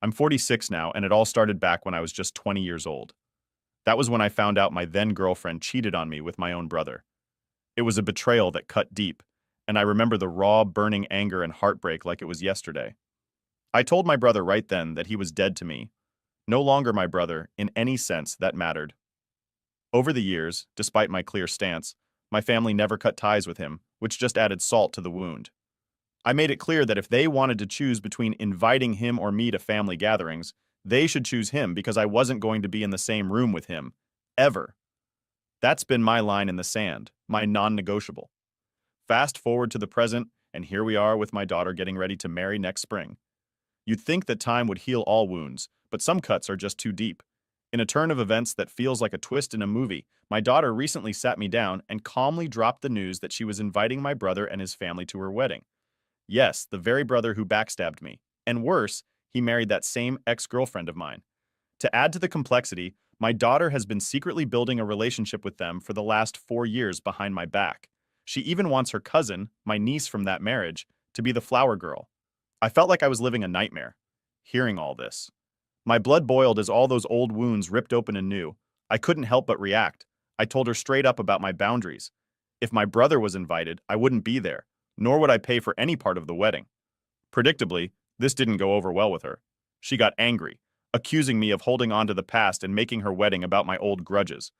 I'm 46 now, and it all started back when I was just 20 years old. That was when I found out my then girlfriend cheated on me with my own brother. It was a betrayal that cut deep, and I remember the raw, burning anger and heartbreak like it was yesterday. I told my brother right then that he was dead to me, no longer my brother in any sense that mattered. Over the years, despite my clear stance, my family never cut ties with him, which just added salt to the wound. I made it clear that if they wanted to choose between inviting him or me to family gatherings, they should choose him because I wasn't going to be in the same room with him. Ever. That's been my line in the sand, my non-negotiable. Fast forward to the present, and here we are with my daughter getting ready to marry next spring. You'd think that time would heal all wounds, but some cuts are just too deep. In a turn of events that feels like a twist in a movie, my daughter recently sat me down and calmly dropped the news that she was inviting my brother and his family to her wedding. Yes, the very brother who backstabbed me. And worse, he married that same ex-girlfriend of mine. To add to the complexity, my daughter has been secretly building a relationship with them for the last 4 years behind my back. She even wants her cousin, my niece from that marriage, to be the flower girl. I felt like I was living a nightmare, hearing all this. My blood boiled as all those old wounds ripped open anew. I couldn't help but react. I told her straight up about my boundaries. If my brother was invited, I wouldn't be there, nor would I pay for any part of the wedding. Predictably, this didn't go over well with her. She got angry, accusing me of holding on to the past and making her wedding about my old grudges.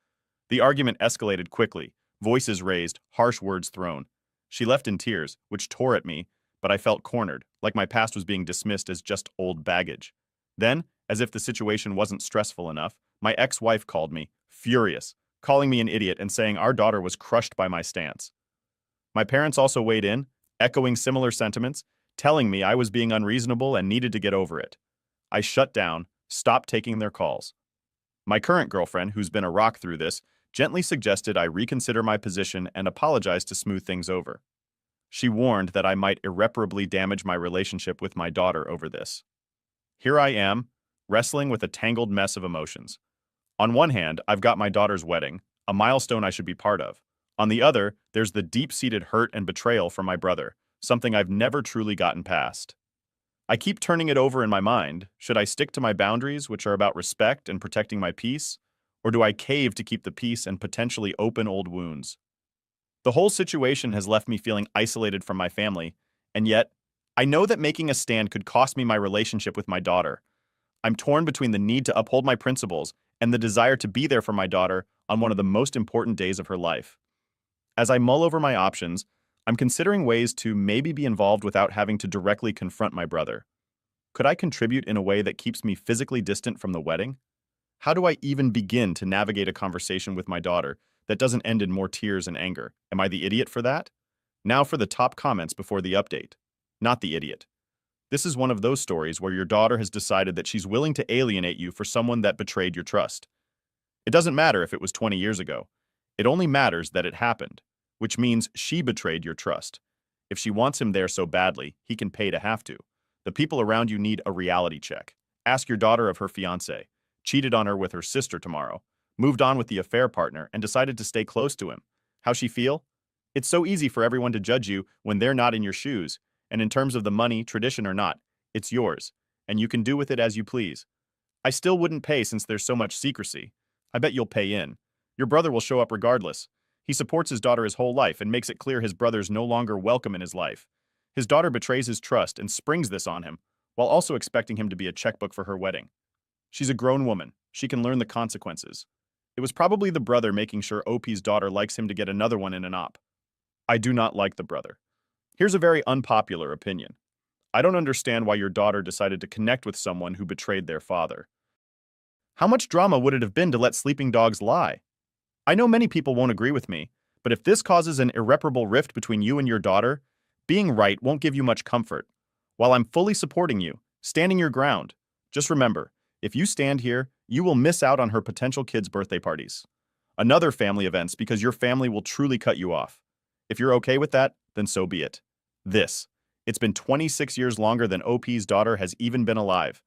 The argument escalated quickly, voices raised, harsh words thrown. She left in tears, which tore at me, but I felt cornered, like my past was being dismissed as just old baggage. Then, as if the situation wasn't stressful enough, my ex-wife called me, furious, calling me an idiot and saying our daughter was crushed by my stance. My parents also weighed in, echoing similar sentiments, telling me I was being unreasonable and needed to get over it. I shut down, stopped taking their calls. My current girlfriend, who's been a rock through this, gently suggested I reconsider my position and apologize to smooth things over. She warned that I might irreparably damage my relationship with my daughter over this. Here I am, wrestling with a tangled mess of emotions. On one hand, I've got my daughter's wedding, a milestone I should be part of. On the other, there's the deep-seated hurt and betrayal from my brother, something I've never truly gotten past. I keep turning it over in my mind. Should I stick to my boundaries, which are about respect and protecting my peace? Or do I cave to keep the peace and potentially open old wounds? The whole situation has left me feeling isolated from my family, and yet, I know that making a stand could cost me my relationship with my daughter. I'm torn between the need to uphold my principles and the desire to be there for my daughter on one of the most important days of her life. As I mull over my options, I'm considering ways to maybe be involved without having to directly confront my brother. Could I contribute in a way that keeps me physically distant from the wedding? How do I even begin to navigate a conversation with my daughter that doesn't end in more tears and anger? Am I the idiot for that? Now for the top comments before the update. Not the idiot. This is one of those stories where your daughter has decided that she's willing to alienate you for someone that betrayed your trust. It doesn't matter if it was 20 years ago. It only matters that it happened, which means she betrayed your trust. If she wants him there so badly, he can pay to have to. The people around you need a reality check. Ask your daughter of her fiancé, cheated on her with her sister tomorrow, moved on with the affair partner, and decided to stay close to him. How she feel? It's so easy for everyone to judge you when they're not in your shoes, and in terms of the money, tradition or not, it's yours, and you can do with it as you please. I still wouldn't pay since there's so much secrecy. I bet you'll pay in. Your brother will show up regardless. He supports his daughter his whole life and makes it clear his brother's no longer welcome in his life. His daughter betrays his trust and springs this on him, while also expecting him to be a checkbook for her wedding. She's a grown woman. She can learn the consequences. It was probably the brother making sure OP's daughter likes him to get another one in an op. I do not like the brother. Here's a very unpopular opinion. I don't understand why your daughter decided to connect with someone who betrayed their father. How much drama would it have been to let sleeping dogs lie? I know many people won't agree with me, but if this causes an irreparable rift between you and your daughter, being right won't give you much comfort. While I'm fully supporting you, standing your ground, just remember, if you stand here, you will miss out on her potential kids' birthday parties. Another family events because your family will truly cut you off. If you're okay with that, then so be it. It's been 26 years longer than OP's daughter has even been alive.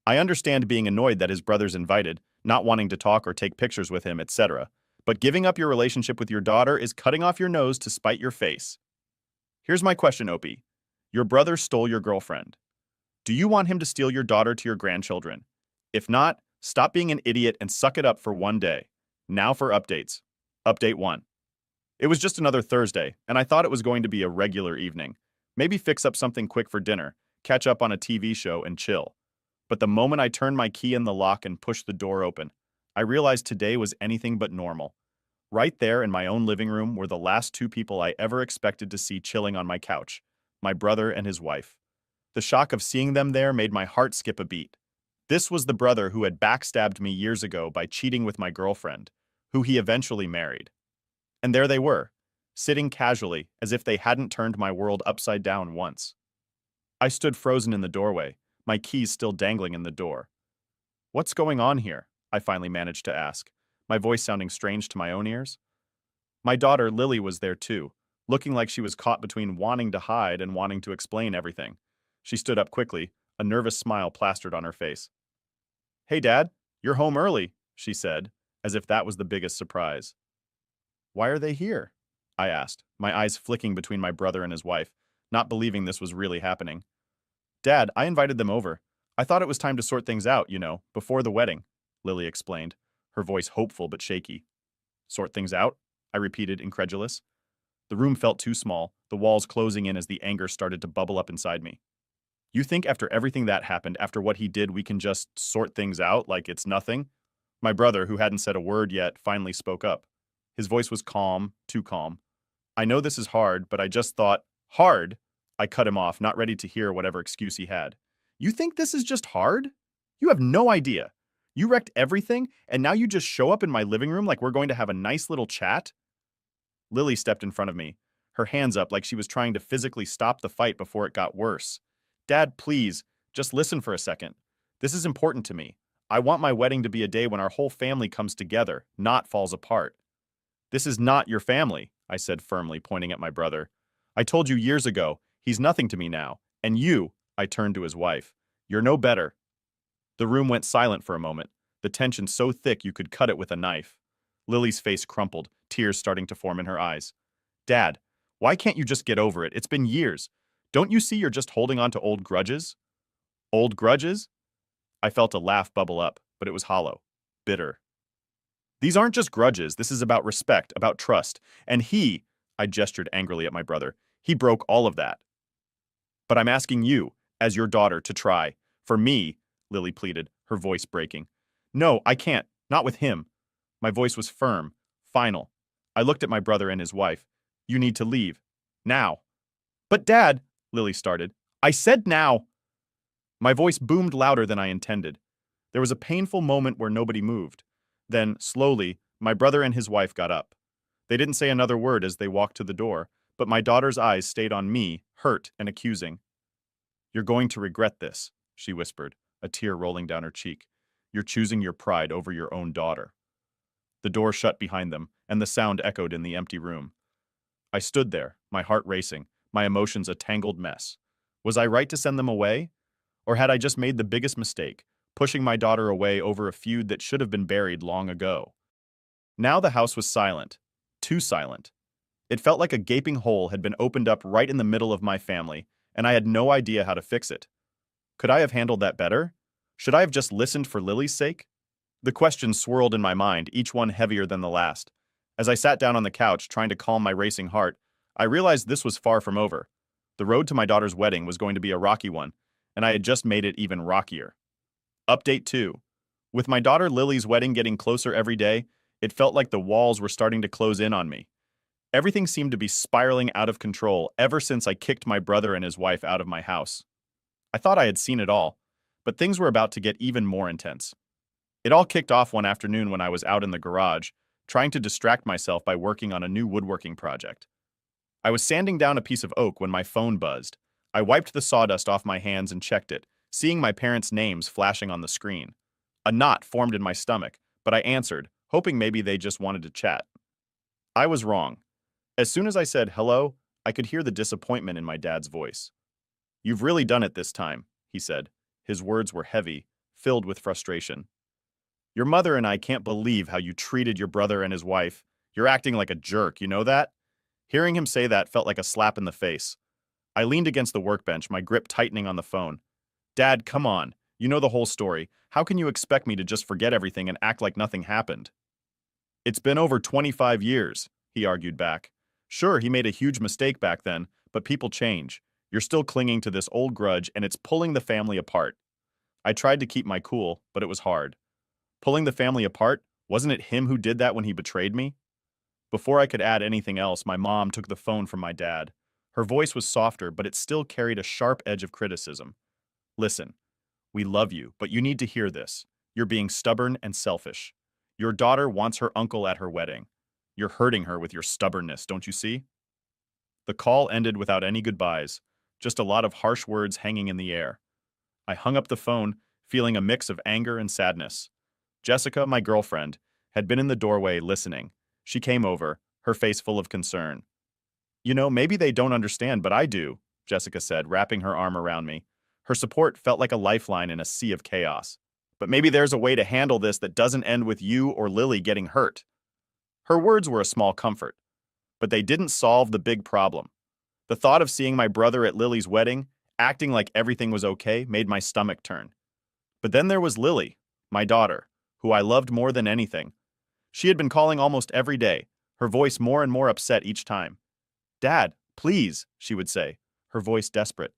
I understand being annoyed that his brother's invited, not wanting to talk or take pictures with him, etc. But giving up your relationship with your daughter is cutting off your nose to spite your face. Here's my question, OP. Your brother stole your girlfriend. Do you want him to steal your daughter to your grandchildren? If not, stop being an idiot and suck it up for one day. Now for updates. Update 1. It was just another Thursday, and I thought it was going to be a regular evening. Maybe fix up something quick for dinner, catch up on a TV show, and chill. But the moment I turned my key in the lock and pushed the door open, I realized today was anything but normal. Right there in my own living room were the last two people I ever expected to see chilling on my couch, my brother and his wife. The shock of seeing them there made my heart skip a beat. This was the brother who had backstabbed me years ago by cheating with my girlfriend, who he eventually married. And there they were, sitting casually as if they hadn't turned my world upside down once. I stood frozen in the doorway, my keys still dangling in the door. "What's going on here?" I finally managed to ask, my voice sounding strange to my own ears. My daughter, Lily, was there too, looking like she was caught between wanting to hide and wanting to explain everything. She stood up quickly, a nervous smile plastered on her face. "Hey, Dad, you're home early," she said, as if that was the biggest surprise. "Why are they here?" I asked, my eyes flicking between my brother and his wife, not believing this was really happening. "Dad, I invited them over. I thought it was time to sort things out, before the wedding," Lily explained, her voice hopeful but shaky. "Sort things out?" I repeated, incredulous. The room felt too small, the walls closing in as the anger started to bubble up inside me. "You think after everything that happened, after what he did, we can just sort things out like it's nothing?" My brother, who hadn't said a word yet, finally spoke up. His voice was calm, too calm. "I know this is hard, but I just thought—" "Hard?" I cut him off, not ready to hear whatever excuse he had. "You think this is just hard? You have no idea. You wrecked everything, and now you just show up in my living room like we're going to have a nice little chat?" Lily stepped in front of me, her hands up like she was trying to physically stop the fight before it got worse. "Dad, please, just listen for a second. This is important to me. I want my wedding to be a day when our whole family comes together, not falls apart." "This is not your family," I said firmly, pointing at my brother. "I told you years ago, he's nothing to me now. And you," I turned to his wife, "you're no better." The room went silent for a moment, the tension so thick you could cut it with a knife. Lily's face crumpled, tears starting to form in her eyes. "Dad, why can't you just get over it? It's been years. Don't you see you're just holding on to old grudges?" "Old grudges?" I felt a laugh bubble up, but it was hollow, bitter. "These aren't just grudges. This is about respect, about trust. And I gestured angrily at my brother, he broke all of that. But I'm asking you, as your daughter, to try. For me," Lily pleaded, her voice breaking. "No, I can't. Not with him." My voice was firm, final. I looked at my brother and his wife. "You need to leave. Now." "But Dad," Lily started. "I said now." My voice boomed louder than I intended. There was a painful moment where nobody moved. Then, slowly, my brother and his wife got up. They didn't say another word as they walked to the door, but my daughter's eyes stayed on me, hurt and accusing. "You're going to regret this," she whispered, a tear rolling down her cheek. "You're choosing your pride over your own daughter." The door shut behind them, and the sound echoed in the empty room. I stood there, my heart racing, my emotions a tangled mess. Was I right to send them away? Or had I just made the biggest mistake, pushing my daughter away over a feud that should have been buried long ago? Now the house was silent. Too silent. It felt like a gaping hole had been opened up right in the middle of my family, and I had no idea how to fix it. Could I have handled that better? Should I have just listened for Lily's sake? The questions swirled in my mind, each one heavier than the last. As I sat down on the couch, trying to calm my racing heart, I realized this was far from over. The road to my daughter's wedding was going to be a rocky one, and I had just made it even rockier. Update 2. With my daughter Lily's wedding getting closer every day, it felt like the walls were starting to close in on me. Everything seemed to be spiraling out of control ever since I kicked my brother and his wife out of my house. I thought I had seen it all, but things were about to get even more intense. It all kicked off one afternoon when I was out in the garage, trying to distract myself by working on a new woodworking project. I was sanding down a piece of oak when my phone buzzed. I wiped the sawdust off my hands and checked it, seeing my parents' names flashing on the screen. A knot formed in my stomach, but I answered, hoping maybe they just wanted to chat. I was wrong. As soon as I said hello, I could hear the disappointment in my dad's voice. "You've really done it this time," he said. His words were heavy, filled with frustration. "Your mother and I can't believe how you treated your brother and his wife. You're acting like a jerk, you know that?" Hearing him say that felt like a slap in the face. I leaned against the workbench, my grip tightening on the phone. Dad, come on. You know the whole story. How can you expect me to just forget everything and act like nothing happened? It's been over 25 years, he argued back. Sure, he made a huge mistake back then, but people change. You're still clinging to this old grudge, and it's pulling the family apart. I tried to keep my cool, but it was hard. Pulling the family apart? Wasn't it him who did that when he betrayed me? Before I could add anything else, my mom took the phone from my dad. Her voice was softer, but it still carried a sharp edge of criticism. Listen, we love you, but you need to hear this. You're being stubborn and selfish. Your daughter wants her uncle at her wedding. You're hurting her with your stubbornness, don't you see? The call ended without any goodbyes, just a lot of harsh words hanging in the air. I hung up the phone, feeling a mix of anger and sadness. Jessica, my girlfriend, had been in the doorway listening. She came over, her face full of concern. You know, maybe they don't understand, but I do, Jessica said, wrapping her arm around me. Her support felt like a lifeline in a sea of chaos. But maybe there's a way to handle this that doesn't end with you or Lily getting hurt. Her words were a small comfort, but they didn't solve the big problem. The thought of seeing my brother at Lily's wedding, acting like everything was okay, made my stomach turn. But then there was Lily, my daughter, who I loved more than anything. She had been calling almost every day, her voice more and more upset each time. Dad, please, she would say, her voice desperate.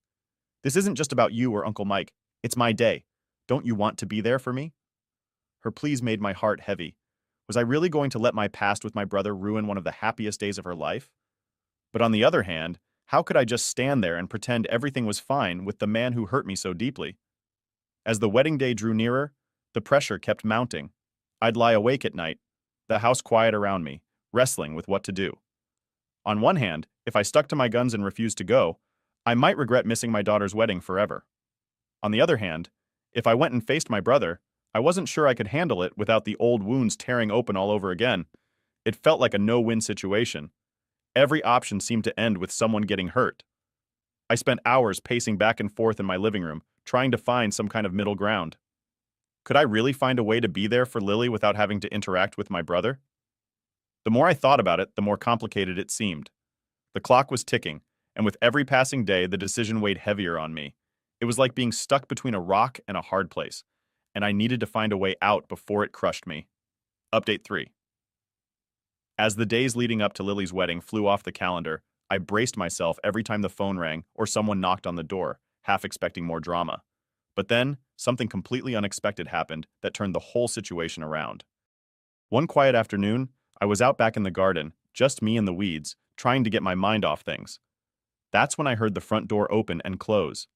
This isn't just about you or Uncle Mike. It's my day. Don't you want to be there for me? Her pleas made my heart heavy. Was I really going to let my past with my brother ruin one of the happiest days of her life? But on the other hand, how could I just stand there and pretend everything was fine with the man who hurt me so deeply? As the wedding day drew nearer, the pressure kept mounting. I'd lie awake at night, the house quiet around me, wrestling with what to do. On one hand, if I stuck to my guns and refused to go, I might regret missing my daughter's wedding forever. On the other hand, if I went and faced my brother, I wasn't sure I could handle it without the old wounds tearing open all over again. It felt like a no-win situation. Every option seemed to end with someone getting hurt. I spent hours pacing back and forth in my living room, trying to find some kind of middle ground. Could I really find a way to be there for Lily without having to interact with my brother? The more I thought about it, the more complicated it seemed. The clock was ticking, and with every passing day, the decision weighed heavier on me. It was like being stuck between a rock and a hard place, and I needed to find a way out before it crushed me. Update 3. As the days leading up to Lily's wedding flew off the calendar, I braced myself every time the phone rang or someone knocked on the door, half expecting more drama. But then, something completely unexpected happened that turned the whole situation around. One quiet afternoon, I was out back in the garden, just me and the weeds, trying to get my mind off things. That's when I heard the front door open and close.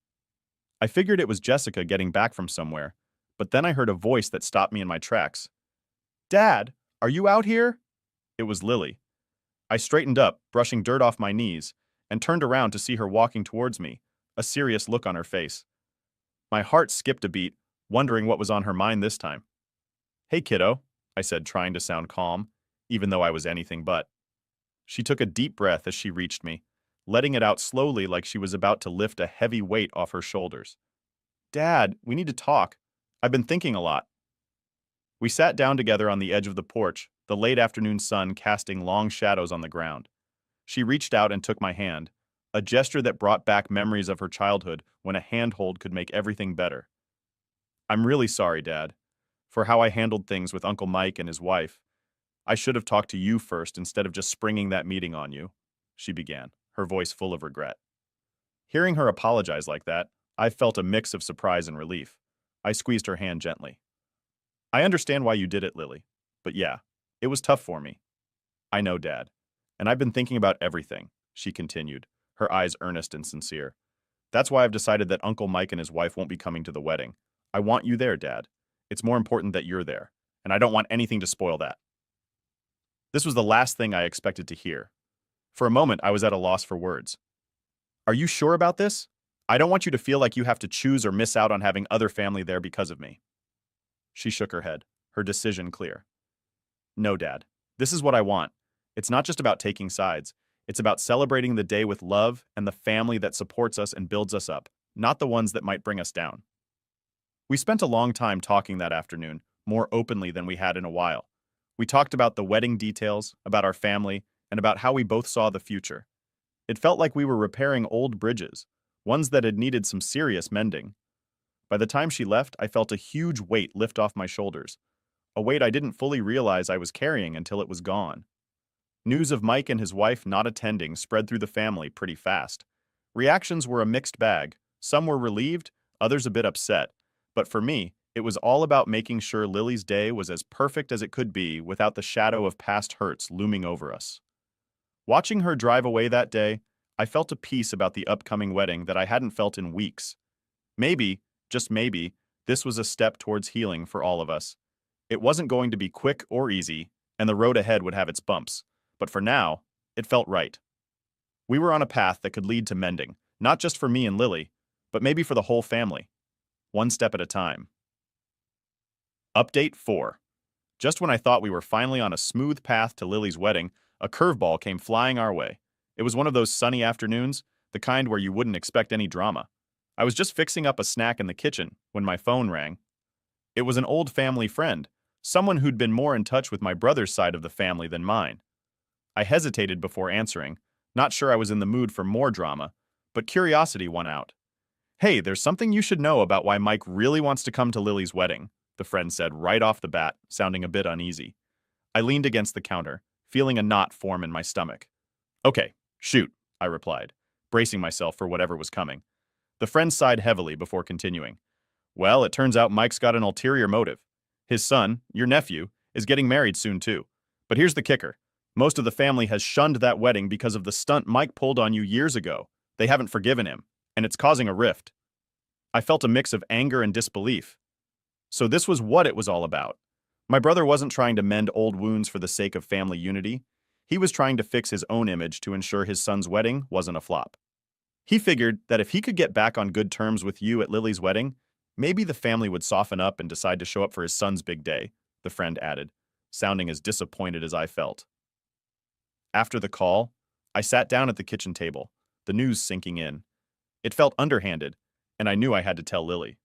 I figured it was Jessica getting back from somewhere, but then I heard a voice that stopped me in my tracks. Dad, are you out here? It was Lily. I straightened up, brushing dirt off my knees, and turned around to see her walking towards me, a serious look on her face. My heart skipped a beat, wondering what was on her mind this time. Hey, kiddo, I said, trying to sound calm, even though I was anything but. She took a deep breath as she reached me, letting it out slowly like she was about to lift a heavy weight off her shoulders. Dad, we need to talk. I've been thinking a lot. We sat down together on the edge of the porch, the late afternoon sun casting long shadows on the ground. She reached out and took my hand, a gesture that brought back memories of her childhood when a handhold could make everything better. I'm really sorry, Dad, for how I handled things with Uncle Mike and his wife. I should have talked to you first instead of just springing that meeting on you, she began, her voice full of regret. Hearing her apologize like that, I felt a mix of surprise and relief. I squeezed her hand gently. I understand why you did it, Lily, but yeah, it was tough for me. I know, Dad, and I've been thinking about everything, she continued, her eyes earnest and sincere. That's why I've decided that Uncle Mike and his wife won't be coming to the wedding. I want you there, Dad. It's more important that you're there, and I don't want anything to spoil that. This was the last thing I expected to hear. For a moment, I was at a loss for words. Are you sure about this? I don't want you to feel like you have to choose or miss out on having other family there because of me. She shook her head, her decision clear. No, Dad. This is what I want. It's not just about taking sides. It's about celebrating the day with love and the family that supports us and builds us up, not the ones that might bring us down. We spent a long time talking that afternoon, more openly than we had in a while. We talked about the wedding details, about our family, and about how we both saw the future. It felt like we were repairing old bridges, ones that had needed some serious mending. By the time she left, I felt a huge weight lift off my shoulders, a weight I didn't fully realize I was carrying until it was gone. News of Mike and his wife not attending spread through the family pretty fast. Reactions were a mixed bag. Some were relieved, others a bit upset. But for me, it was all about making sure Lily's day was as perfect as it could be without the shadow of past hurts looming over us. Watching her drive away that day, I felt a peace about the upcoming wedding that I hadn't felt in weeks. Maybe, just maybe, this was a step towards healing for all of us. It wasn't going to be quick or easy, and the road ahead would have its bumps. But for now, it felt right. We were on a path that could lead to mending, not just for me and Lily, but maybe for the whole family. One step at a time. Update 4. Just when I thought we were finally on a smooth path to Lily's wedding, a curveball came flying our way. It was one of those sunny afternoons, the kind where you wouldn't expect any drama. I was just fixing up a snack in the kitchen when my phone rang. It was an old family friend, someone who'd been more in touch with my brother's side of the family than mine. I hesitated before answering, not sure I was in the mood for more drama, but curiosity won out. "Hey, there's something you should know about why Mike really wants to come to Lily's wedding," the friend said right off the bat, sounding a bit uneasy. I leaned against the counter, feeling a knot form in my stomach. "Okay, shoot," I replied, bracing myself for whatever was coming. The friend sighed heavily before continuing. "Well, it turns out Mike's got an ulterior motive. His son, your nephew, is getting married soon too. But here's the kicker. Most of the family has shunned that wedding because of the stunt Mike pulled on you years ago. They haven't forgiven him, and it's causing a rift." I felt a mix of anger and disbelief. So this was what it was all about. My brother wasn't trying to mend old wounds for the sake of family unity. He was trying to fix his own image to ensure his son's wedding wasn't a flop. He figured that if he could get back on good terms with you at Lily's wedding, maybe the family would soften up and decide to show up for his son's big day, the friend added, sounding as disappointed as I felt. After the call, I sat down at the kitchen table, the news sinking in. It felt underhanded, and I knew I had to tell Lily.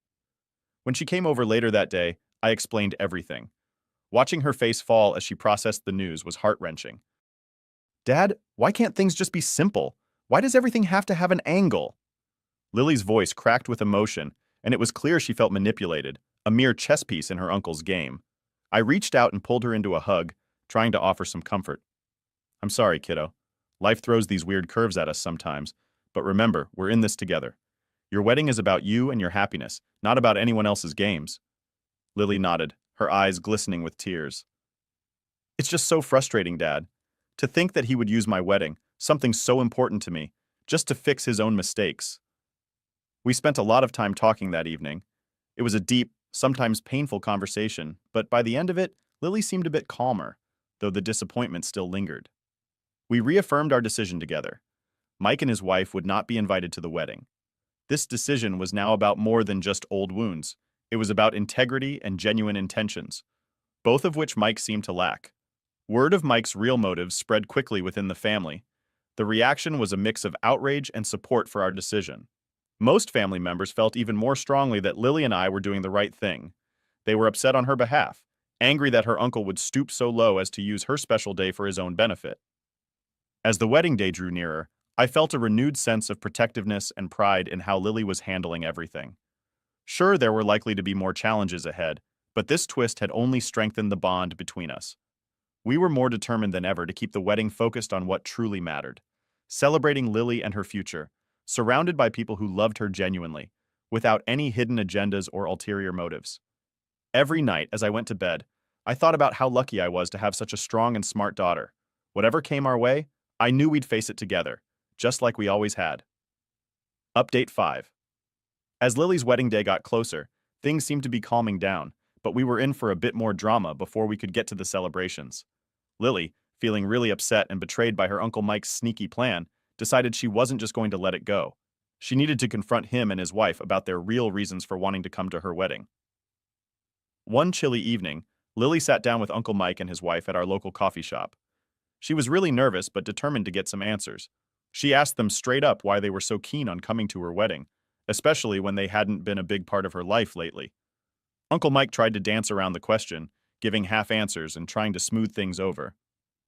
When she came over later that day, I explained everything. Watching her face fall as she processed the news was heart-wrenching. "Dad, why can't things just be simple? Why does everything have to have an angle?" Lily's voice cracked with emotion, and it was clear she felt manipulated, a mere chess piece in her uncle's game. I reached out and pulled her into a hug, trying to offer some comfort. "I'm sorry, kiddo. Life throws these weird curves at us sometimes, but remember, we're in this together. Your wedding is about you and your happiness, not about anyone else's games." Lily nodded, her eyes glistening with tears. "It's just so frustrating, Dad. To think that he would use my wedding, something so important to me, just to fix his own mistakes." We spent a lot of time talking that evening. It was a deep, sometimes painful conversation, but by the end of it, Lily seemed a bit calmer, though the disappointment still lingered. We reaffirmed our decision together. Mike and his wife would not be invited to the wedding. This decision was now about more than just old wounds. It was about integrity and genuine intentions, both of which Mike seemed to lack. Word of Mike's real motives spread quickly within the family. The reaction was a mix of outrage and support for our decision. Most family members felt even more strongly that Lily and I were doing the right thing. They were upset on her behalf, angry that her uncle would stoop so low as to use her special day for his own benefit. As the wedding day drew nearer, I felt a renewed sense of protectiveness and pride in how Lily was handling everything. Sure, there were likely to be more challenges ahead, but this twist had only strengthened the bond between us. We were more determined than ever to keep the wedding focused on what truly mattered, celebrating Lily and her future, surrounded by people who loved her genuinely, without any hidden agendas or ulterior motives. Every night as I went to bed, I thought about how lucky I was to have such a strong and smart daughter. Whatever came our way, I knew we'd face it together, just like we always had. Update 5. As Lily's wedding day got closer, things seemed to be calming down, but we were in for a bit more drama before we could get to the celebrations. Lily, feeling really upset and betrayed by her Uncle Mike's sneaky plan, decided she wasn't just going to let it go. She needed to confront him and his wife about their real reasons for wanting to come to her wedding. One chilly evening, Lily sat down with Uncle Mike and his wife at our local coffee shop. She was really nervous but determined to get some answers. She asked them straight up why they were so keen on coming to her wedding, especially when they hadn't been a big part of her life lately. Uncle Mike tried to dance around the question, giving half answers and trying to smooth things over.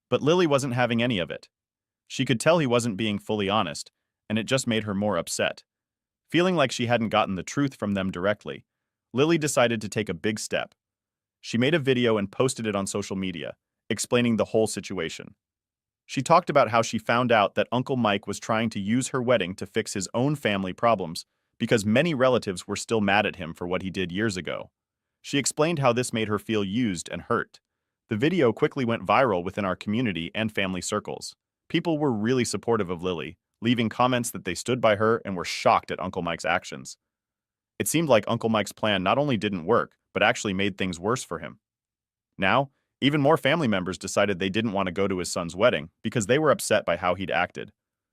But Lily wasn't having any of it. She could tell he wasn't being fully honest, and it just made her more upset. Feeling like she hadn't gotten the truth from them directly, Lily decided to take a big step. She made a video and posted it on social media, explaining the whole situation. She talked about how she found out that Uncle Mike was trying to use her wedding to fix his own family problems because many relatives were still mad at him for what he did years ago. She explained how this made her feel used and hurt. The video quickly went viral within our community and family circles. People were really supportive of Lily, leaving comments that they stood by her and were shocked at Uncle Mike's actions. It seemed like Uncle Mike's plan not only didn't work, but actually made things worse for him. Now, even more family members decided they didn't want to go to his son's wedding because they were upset by how he'd acted.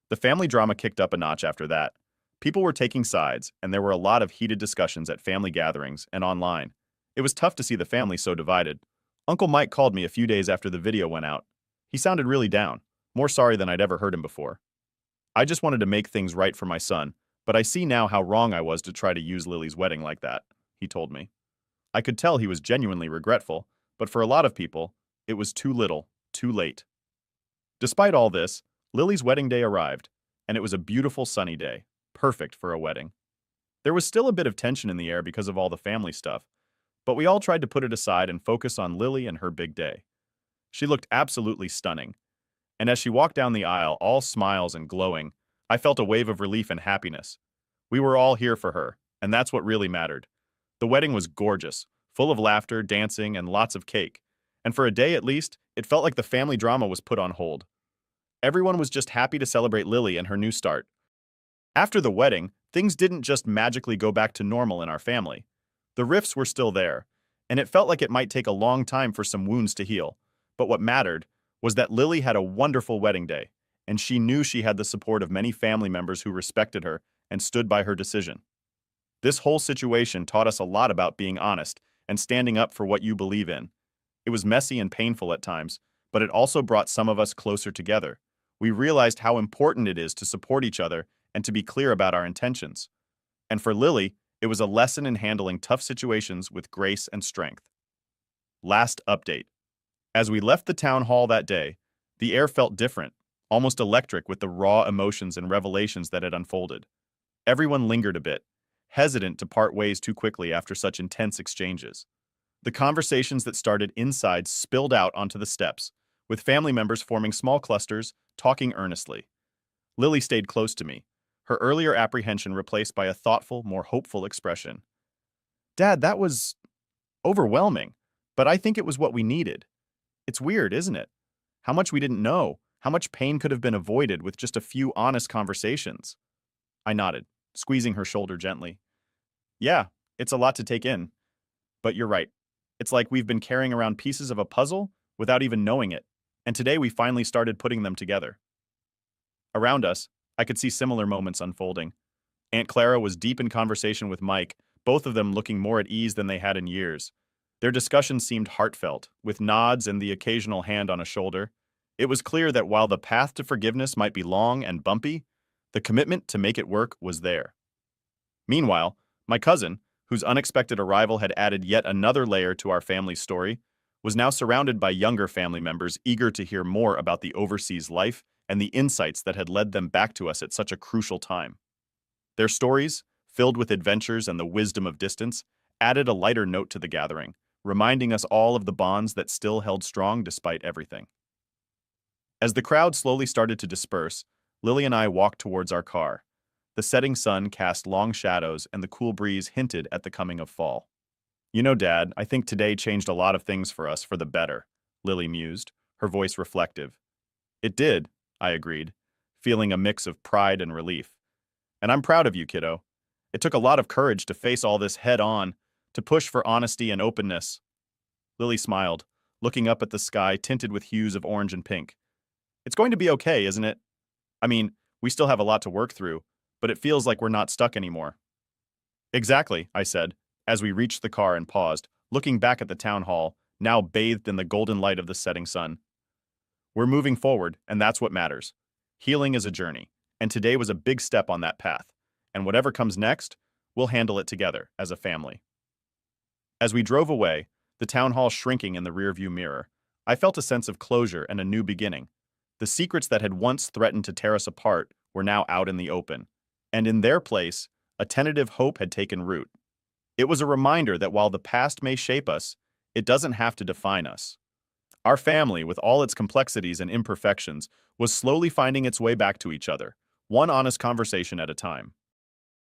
The family drama kicked up a notch after that. People were taking sides, and there were a lot of heated discussions at family gatherings and online. It was tough to see the family so divided. Uncle Mike called me a few days after the video went out. He sounded really down, more sorry than I'd ever heard him before. I just wanted to make things right for my son, but I see now how wrong I was to try to use Lily's wedding like that, he told me. I could tell he was genuinely regretful, but for a lot of people, it was too little, too late. Despite all this, Lily's wedding day arrived, and it was a beautiful sunny day, perfect for a wedding. There was still a bit of tension in the air because of all the family stuff, but we all tried to put it aside and focus on Lily and her big day. She looked absolutely stunning, and as she walked down the aisle, all smiles and glowing, I felt a wave of relief and happiness. We were all here for her, and that's what really mattered. The wedding was gorgeous, full of laughter, dancing, and lots of cake. And for a day at least, it felt like the family drama was put on hold. Everyone was just happy to celebrate Lily and her new start. After the wedding, things didn't just magically go back to normal in our family. The rifts were still there, and it felt like it might take a long time for some wounds to heal. But what mattered was that Lily had a wonderful wedding day, and she knew she had the support of many family members who respected her and stood by her decision. This whole situation taught us a lot about being honest and standing up for what you believe in. It was messy and painful at times, but it also brought some of us closer together. We realized how important it is to support each other and to be clear about our intentions. And for Lily, it was a lesson in handling tough situations with grace and strength. Last update. As we left the town hall that day, the air felt different, almost electric with the raw emotions and revelations that had unfolded. Everyone lingered a bit, hesitant to part ways too quickly after such intense exchanges. The conversations that started inside spilled out onto the steps, with family members forming small clusters, talking earnestly. Lily stayed close to me, her earlier apprehension replaced by a thoughtful, more hopeful expression. "Dad, that was overwhelming, but I think it was what we needed. It's weird, isn't it? How much we didn't know, how much pain could have been avoided with just a few honest conversations." I nodded, squeezing her shoulder gently. "Yeah, it's a lot to take in. But you're right. It's like we've been carrying around pieces of a puzzle without even knowing it, and today we finally started putting them together." Around us, I could see similar moments unfolding. Aunt Clara was deep in conversation with Mike, both of them looking more at ease than they had in years. Their discussion seemed heartfelt, with nods and the occasional hand on a shoulder. It was clear that while the path to forgiveness might be long and bumpy, the commitment to make it work was there. Meanwhile, my cousin, whose unexpected arrival had added yet another layer to our family's story, was now surrounded by younger family members eager to hear more about the overseas life and the insights that had led them back to us at such a crucial time. Their stories, filled with adventures and the wisdom of distance, added a lighter note to the gathering, reminding us all of the bonds that still held strong despite everything. As the crowd slowly started to disperse, Lily and I walked towards our car. The setting sun cast long shadows and the cool breeze hinted at the coming of fall. "You know, Dad, I think today changed a lot of things for us for the better," Lily mused, her voice reflective. "It did," I agreed, feeling a mix of pride and relief. "And I'm proud of you, kiddo. It took a lot of courage to face all this head on, to push for honesty and openness." Lily smiled, looking up at the sky tinted with hues of orange and pink. "It's going to be okay, isn't it? I mean, we still have a lot to work through, but it feels like we're not stuck anymore." "Exactly," I said, as we reached the car and paused, looking back at the town hall, now bathed in the golden light of the setting sun. "We're moving forward, and that's what matters. Healing is a journey, and today was a big step on that path, and whatever comes next, we'll handle it together as a family." As we drove away, the town hall shrinking in the rearview mirror, I felt a sense of closure and a new beginning. The secrets that had once threatened to tear us apart were now out in the open, and in their place, a tentative hope had taken root. It was a reminder that while the past may shape us, it doesn't have to define us. Our family, with all its complexities and imperfections, was slowly finding its way back to each other, one honest conversation at a time.